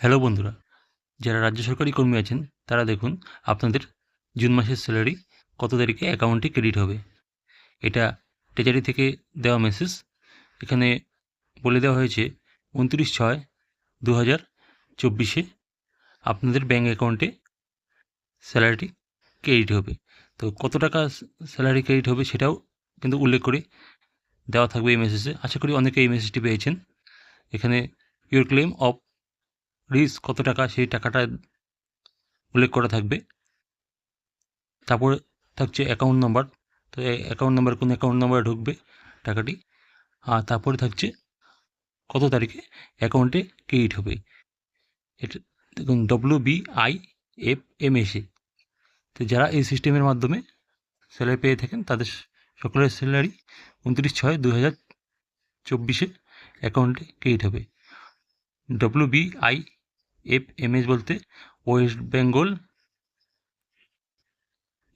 Hello বন্ধুরা, যারা রাজ্য সরকারি কর্মী আছেন তারা দেখুন আপনাদের জুন মাসের স্যালারি কত তারিখে অ্যাকাউন্টে ক্রেডিট হবে। এটা ট্রেজারি থেকে দেওয়া মেসেজ। এখানে বলে দেওয়া হয়েছে 29/6/2024 আপনাদের ব্যাঙ্ক অ্যাকাউন্টে স্যালারিটি ক্রেডিট হবে। তো কত টাকা স্যালারি ক্রেডিট হবে সেটাও কিন্তু উল্লেখ করে দেওয়া থাকবে এই মেসেজে। আশা করি অনেকে এই মেসেজটি পেয়েছেন। এখানে ইউর ক্লেম অফ রিস্ক কত টাকা সেই টাকাটা উল্লেখ করা থাকবে। তারপরে থাকছে অ্যাকাউন্ট নাম্বার। তো অ্যাকাউন্ট নাম্বার কোন অ্যাকাউন্ট নাম্বারে ঢুকবে টাকাটি। আর তারপরে থাকছে কত তারিখে অ্যাকাউন্টে ক্রেডিট হবে। এটা দেখুন WBIFMSA। তো যারা এই সিস্টেমের মাধ্যমে স্যালারি পেয়ে থাকেন তাদের সকলের স্যালারি 29/6/2024 অ্যাকাউন্টে ক্রেডিট হবে। WBIFMS বলতে West Bengal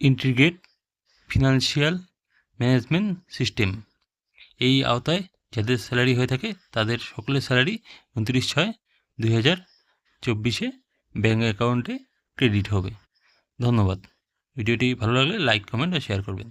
integrated financial management system. এই আওতায় যাদের স্যালারি হয়ে থাকে তাদের সকলের স্যালারি 29/6/2024 ব্যাঙ্ক অ্যাকাউন্টে ক্রেডিট হবে। ধন্যবাদ। ভিডিওটি ভালো লাগলে লাইক, কমেন্ট ও শেয়ার করবেন।